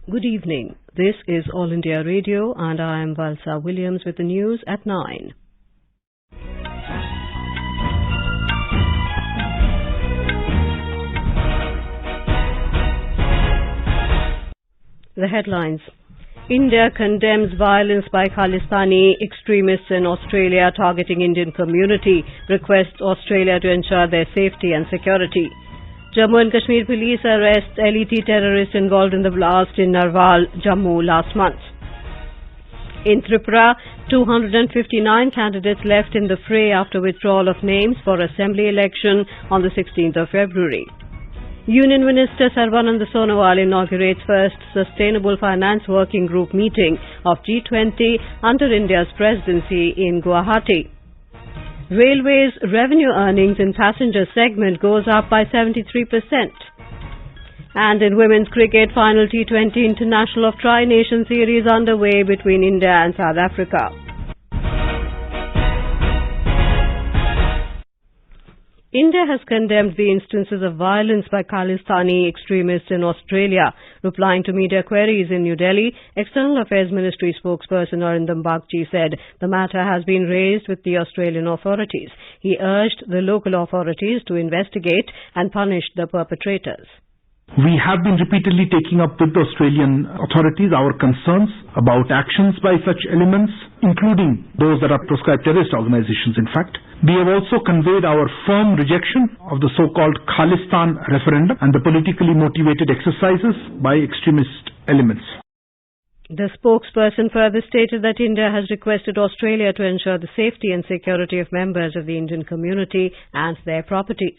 Good evening. This is All India Radio and I am Valsa Williams with the news at 9. The headlines. India condemns violence by Khalistani extremists in Australia targeting Indian community, requests Australia to ensure their safety and security. Jammu and Kashmir Police arrests LET terrorists involved in the blast in Narwal, Jammu last month. In Tripura, 259 candidates left in the fray after withdrawal of names for Assembly election on the 16th of February. Union Minister Sarbananda Sonowal inaugurates first Sustainable Finance Working Group meeting of T20 under India's Presidency in Guwahati. Railways revenue earnings in passenger segment goes up by 73%. And in women's cricket, final T20 International of Tri-Nation series underway between India and South Africa. India has condemned the instances of violence by Khalistani extremists in Australia. Replying to media queries in New Delhi, External Affairs Ministry spokesperson Arindam Bagchi said the matter has been raised with the Australian authorities. He urged the local authorities to investigate and punish the perpetrators. We have been repeatedly taking up with the Australian authorities our concerns about actions by such elements, including those that are proscribed terrorist organizations, in fact. We have also conveyed our firm rejection of the so-called Khalistan referendum and the politically motivated exercises by extremist elements. The spokesperson further stated that India has requested Australia to ensure the safety and security of members of the Indian community and their properties.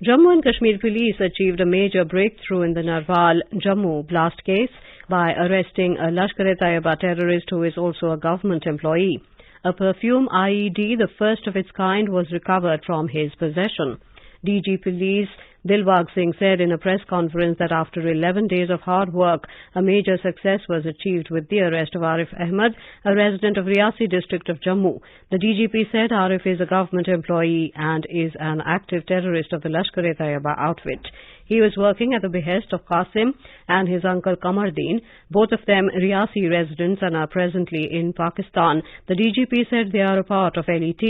Jammu and Kashmir Police achieved a major breakthrough in the Narwal, Jammu blast case by arresting a Lashkar-e-Taiba terrorist who is also a government employee. A perfume IED, the first of its kind, was recovered from his possession. DG Police Dilbag Singh said in a press conference that after 11 days of hard work, a major success was achieved with the arrest of Arif Ahmed, a resident of Riasi district of Jammu. The DGP said Arif is a government employee and is an active terrorist of the Lashkar-e-Taiba outfit. He was working at the behest of Qasim and his uncle Kamardeen, both of them Riasi residents and are presently in Pakistan. The DGP said they are a part of LET.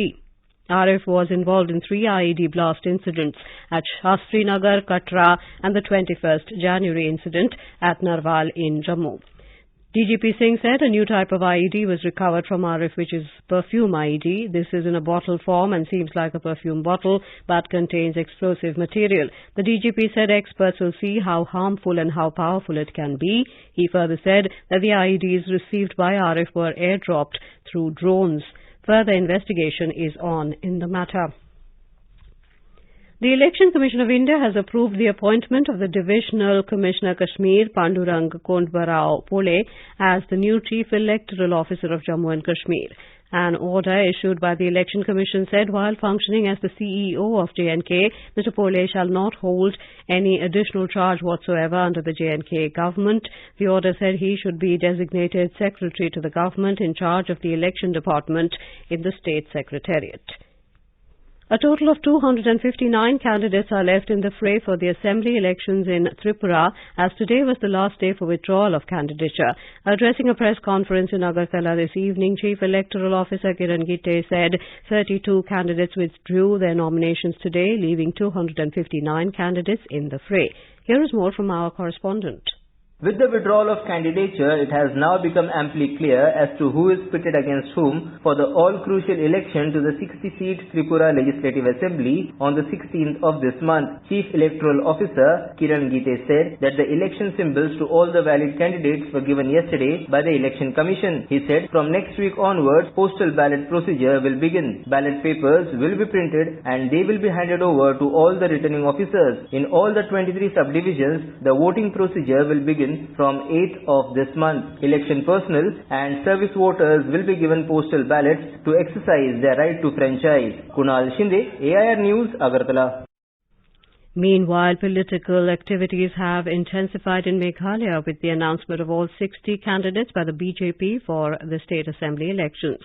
Arif was involved in 3 IED blast incidents at Shastri Nagar, Katra and the 21st January incident at Narwal in Jammu. DGP Singh said a new type of IED was recovered from Arif, which is perfume IED. This is in a bottle form and seems like a perfume bottle but contains explosive material. The DGP said experts will see how harmful and how powerful it can be. He further said that the IEDs received by Arif were airdropped through drones. Further investigation is on in the matter. The Election Commission of India has approved the appointment of the Divisional Commissioner Kashmir, Pandurang Kondbarao Pole, as the new Chief Electoral Officer of Jammu and Kashmir. An order issued by the Election Commission said while functioning as the CEO of J&K, Mr. Pole shall not hold any additional charge whatsoever under the J&K government. The order said he should be designated Secretary to the government in charge of the election department in the State Secretariat. A total of 259 candidates are left in the fray for the Assembly elections in Tripura, as today was the last day for withdrawal of candidature. Addressing a press conference in Agartala this evening, Chief Electoral Officer Kiran Gite said 32 candidates withdrew their nominations today, leaving 259 candidates in the fray. Here is more from our correspondent. With the withdrawal of candidature, it has now become amply clear as to who is pitted against whom for the all-crucial election to the 60-seat Tripura Legislative Assembly on the 16th of this month. Chief Electoral Officer Kiran Gite said that the election symbols to all the valid candidates were given yesterday by the Election Commission. He said from next week onwards, postal ballot procedure will begin. Ballot papers will be printed and they will be handed over to all the returning officers. In all the 23 subdivisions, the voting procedure will begin from 8th of this month. Election personnel and service voters will be given postal ballots to exercise their right to franchise. Kunal Shinde, AIR News, Agartala. Meanwhile, political activities have intensified in Meghalaya with the announcement of all 60 candidates by the BJP for the State Assembly elections.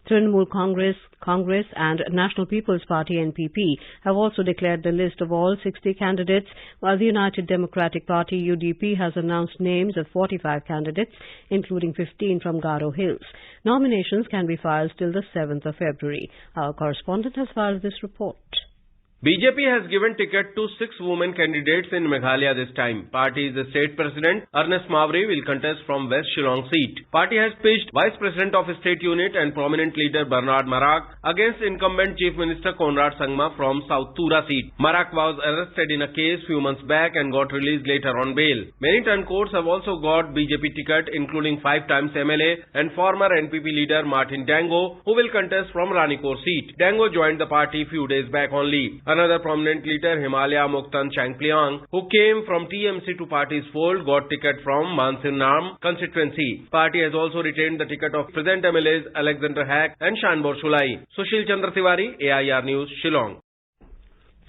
Trinamool Congress and National People's Party NPP have also declared the list of all 60 candidates, while the United Democratic Party UDP has announced names of 45 candidates, including 15 from Garo Hills. Nominations can be filed till the 7th of February. Our correspondent has filed this report. BJP has given ticket to 6 women candidates in Meghalaya this time. Party's State President Ernest Mavri will contest from West Shillong seat. Party has pitched Vice President of State Unit and prominent leader Bernard Marak against incumbent Chief Minister Conrad Sangma from South Tura seat. Marak was arrested in a case few months back and got released later on bail. Many turncoats have also got BJP ticket, including 5 times MLA and former NPP leader Martin Dango, who will contest from Ranikor seat. Dango joined the party few days back only. Another prominent leader, Himalaya Muktan Changpliang, who came from TMC to party's fold, got ticket from Mansinam constituency. Party has also retained the ticket of present MLAs Alexander Hack and Shanbor Shulai. Sushil Chandra Tiwari, AIR News, Shillong.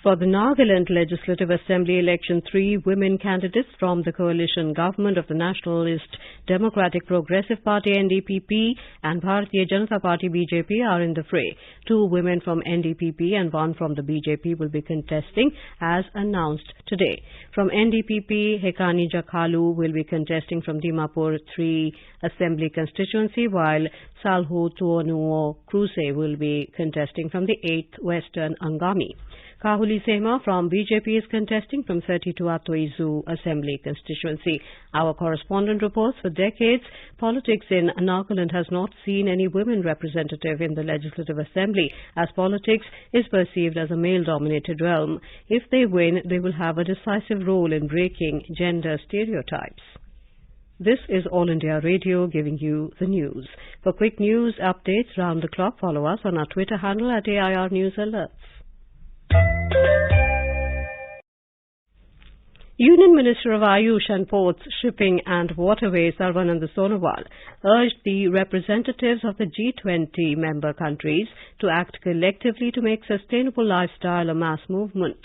For the Nagaland Legislative Assembly election, 3 women candidates from the coalition government of the Nationalist Democratic Progressive Party NDPP and Bharatiya Janata Party BJP are in the fray. 2 women from NDPP and 1 from the BJP will be contesting as announced today. From NDPP, Hekani Jakhalu will be contesting from Dimapur 3 Assembly constituency, while Salhu Tuonuo Kruse will be contesting from the 8th Western Angami. Kahuli Sema from BJP is contesting from 32 Atoizu Assembly constituency. Our correspondent reports for decades, politics in Nagaland has not seen any women representative in the Legislative Assembly, as politics is perceived as a male-dominated realm. If they win, they will have a decisive role in breaking gender stereotypes. This is All India Radio giving you the news. For quick news updates round the clock, follow us on our Twitter handle at AIR News Alerts. Union Minister of Ayush and Ports, Shipping and Waterways, Sarbananda Sonowal, urged the representatives of the G20 member countries to act collectively to make sustainable lifestyle a mass movement.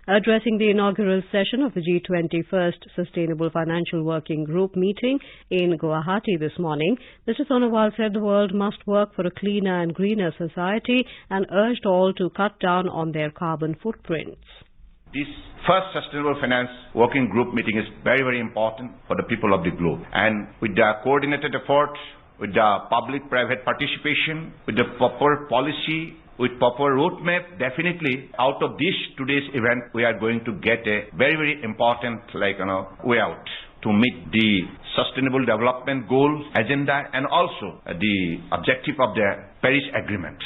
Addressing the inaugural session of the G20 First Sustainable Financial Working Group meeting in Guwahati this morning, Mr. Sonowal said the world must work for a cleaner and greener society and urged all to cut down on their carbon footprints. This first Sustainable Finance Working Group meeting is very, very important for the people of the globe. And with the coordinated effort, with the public-private participation, with the proper policy, with proper roadmap, definitely out of this today's event, we are going to get a very, very important way out to meet the Sustainable Development Goals, agenda, and also the objective of the Paris Agreement.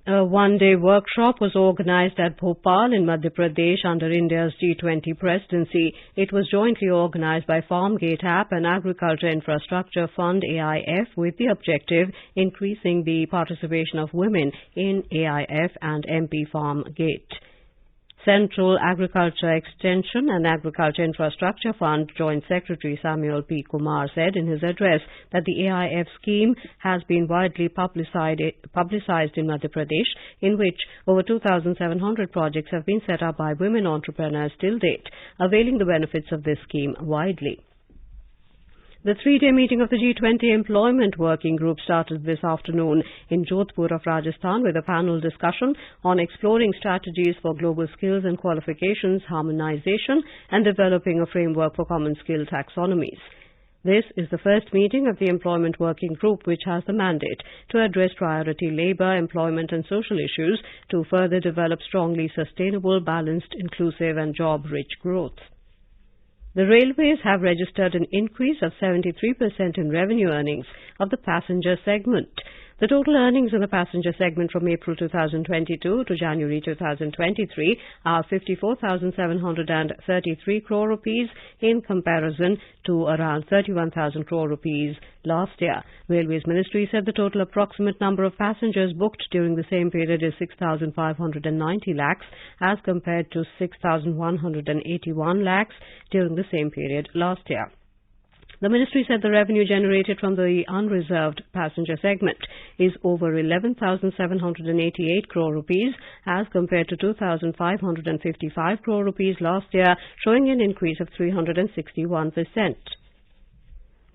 A one-day workshop was organized at Bhopal in Madhya Pradesh under India's G20 presidency. It was jointly organized by Farmgate App and Agriculture Infrastructure Fund AIF with the objective increasing the participation of women in AIF and MP Farmgate. Central Agriculture Extension and Agriculture Infrastructure Fund Joint Secretary Samuel P. Kumar said in his address that the AIF scheme has been widely publicized in Madhya Pradesh, in which over 2,700 projects have been set up by women entrepreneurs till date, availing the benefits of this scheme widely. The 3-day meeting of the G20 Employment Working Group started this afternoon in Jodhpur of Rajasthan with a panel discussion on exploring strategies for global skills and qualifications harmonization and developing a framework for common skill taxonomies. This is the first meeting of the Employment Working Group, which has the mandate to address priority labour, employment and social issues to further develop strongly sustainable, balanced, inclusive and job-rich growth. The railways have registered an increase of 73% in revenue earnings of the passenger segment. The total earnings in the passenger segment from April 2022 to January 2023 are 54,733 crore rupees in comparison to around 31,000 crore rupees last year. Railways Ministry said the total approximate number of passengers booked during the same period is 6,590 lakhs as compared to 6,181 lakhs during the same period last year. The ministry said the revenue generated from the unreserved passenger segment is over 11,788 crore rupees as compared to 2,555 crore rupees last year, showing an increase of 361%.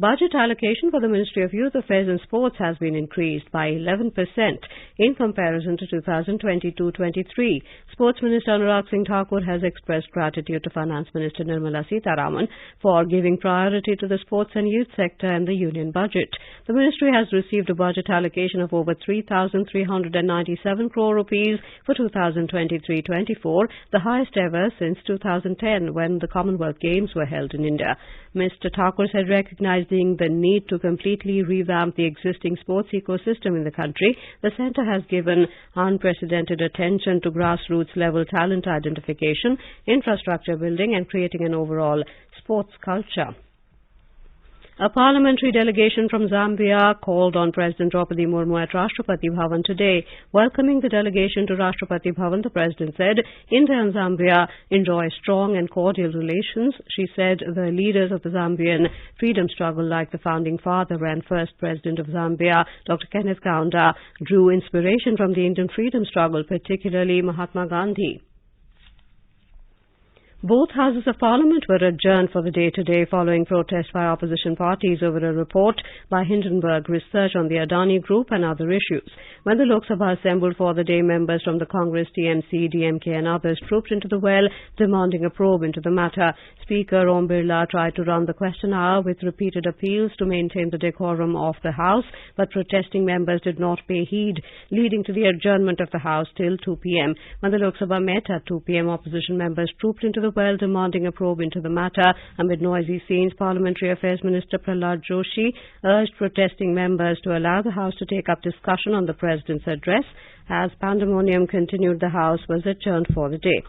Budget allocation for the Ministry of Youth Affairs and Sports has been increased by 11% in comparison to 2022-23. Sports Minister Anurag Singh Thakur has expressed gratitude to Finance Minister Nirmala Sitharaman for giving priority to the sports and youth sector in the union budget. The ministry has received a budget allocation of over 3,397 crore rupees for 2023-24, the highest ever since 2010 when the Commonwealth Games were held in India. Mr. Thakur said recognizing the need to completely revamp the existing sports ecosystem in the country, the centre has given unprecedented attention to grassroots level talent identification, infrastructure building and creating an overall sports culture. A parliamentary delegation from Zambia called on President Draupadi Murmu at Rashtrapati Bhavan today. Welcoming the delegation to Rashtrapati Bhavan, the President said India and Zambia enjoy strong and cordial relations. She said the leaders of the Zambian freedom struggle, like the founding father and first President of Zambia, Dr. Kenneth Kaunda, drew inspiration from the Indian freedom struggle, particularly Mahatma Gandhi. Both houses of parliament were adjourned for the day today following protests by opposition parties over a report by Hindenburg Research on the Adani Group and other issues. When the Lok Sabha assembled for the day, members from the Congress, TMC, DMK and others trooped into the well, demanding a probe into the matter. Speaker Om Birla tried to run the question hour with repeated appeals to maintain the decorum of the House, but protesting members did not pay heed, leading to the adjournment of the House till 2 p.m. When the Lok Sabha met at 2 p.m, opposition members trooped into the well, demanding a probe into the matter. Amid noisy scenes, Parliamentary Affairs Minister Prahlad Joshi urged protesting members to allow the House to take up discussion on the President's address. As pandemonium continued, the House was adjourned for the day.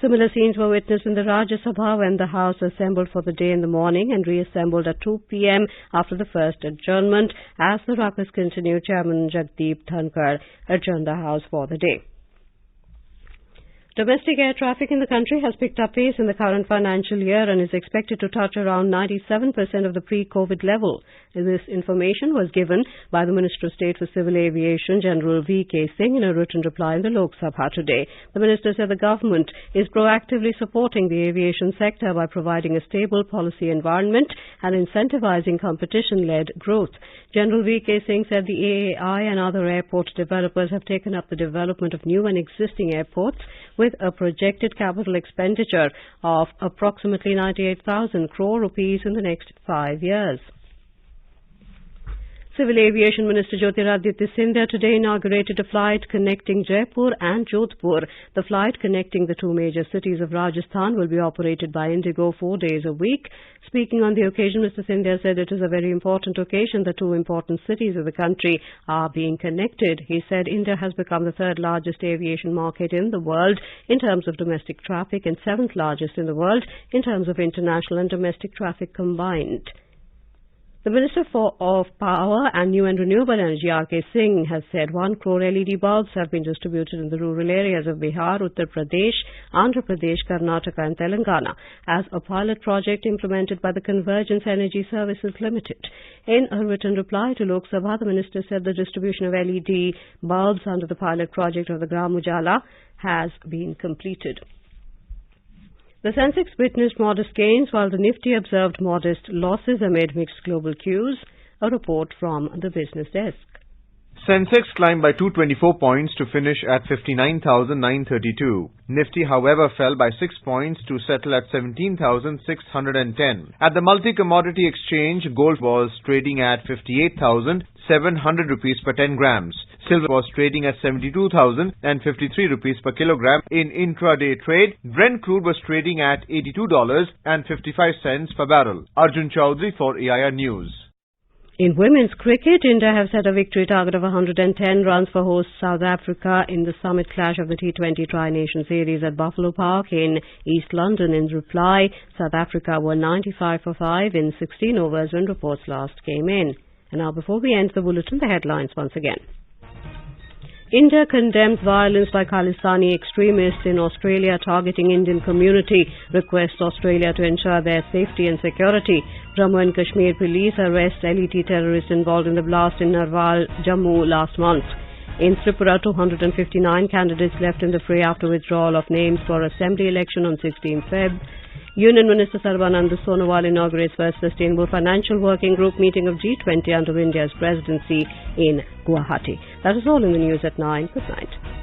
Similar scenes were witnessed in the Rajya Sabha when the House assembled for the day in the morning and reassembled at 2 p.m. after the first adjournment. As the ruckus continued, Chairman Jagdeep Dhankar adjourned the House for the day. Domestic air traffic in the country has picked up pace in the current financial year and is expected to touch around 97% of the pre-COVID level. This information was given by the Minister of State for Civil Aviation, General V.K. Singh, in a written reply in the Lok Sabha today. The Minister said the government is proactively supporting the aviation sector by providing a stable policy environment and incentivizing competition-led growth. General V.K. Singh said the AAI and other airport developers have taken up the development of new and existing airports with a projected capital expenditure of approximately 98,000 crore rupees in the next 5 years. Civil Aviation Minister Jyotiraditya Scindia today inaugurated a flight connecting Jaipur and Jodhpur. The flight connecting the two major cities of Rajasthan will be operated by Indigo 4 days a week. Speaking on the occasion, Mr. Scindia said it is a very important occasion. The two important cities of the country are being connected. He said India has become the third largest aviation market in the world in terms of domestic traffic and seventh largest in the world in terms of international and domestic traffic combined. The Minister of Power and New and Renewable Energy, R.K. Singh, has said 1 crore LED bulbs have been distributed in the rural areas of Bihar, Uttar Pradesh, Andhra Pradesh, Karnataka and Telangana as a pilot project implemented by the Convergence Energy Services Limited. In a written reply to Lok Sabha, the Minister said the distribution of LED bulbs under the pilot project of the Gram Ujala has been completed. The Sensex witnessed modest gains while the Nifty observed modest losses amid mixed global cues. A report from the business desk. Sensex climbed by 224 points to finish at 59,932. Nifty, however, fell by 6 points to settle at 17,610. At the multi-commodity exchange, gold was trading at 58,700 rupees per 10 grams. Silver was trading at 72,053 rupees per kilogram. In intraday trade, Brent crude was trading at $82.55 per barrel. Arjun Chaudhary for AIR News. In women's cricket, India have set a victory target of 110 runs for host South Africa in the summit clash of the T20 Tri-Nation series at Buffalo Park in East London. In reply, South Africa were 95 for 5 in 16 overs when reports last came in. And now, before we end the bulletin, the headlines once again. India condemns violence by Khalistani extremists in Australia targeting Indian community, requests Australia to ensure their safety and security. Jammu and Kashmir Police arrest LET terrorists involved in the blast in Narwal, Jammu last month. In Tripura, 259 candidates left in the fray after withdrawal of names for Assembly election on 16 Feb. Union Minister Sarbananda Sonowal inaugurates first Sustainable Financial Working Group meeting of G20 under India's Presidency in Guwahati. That is all in the news at 9. Good night.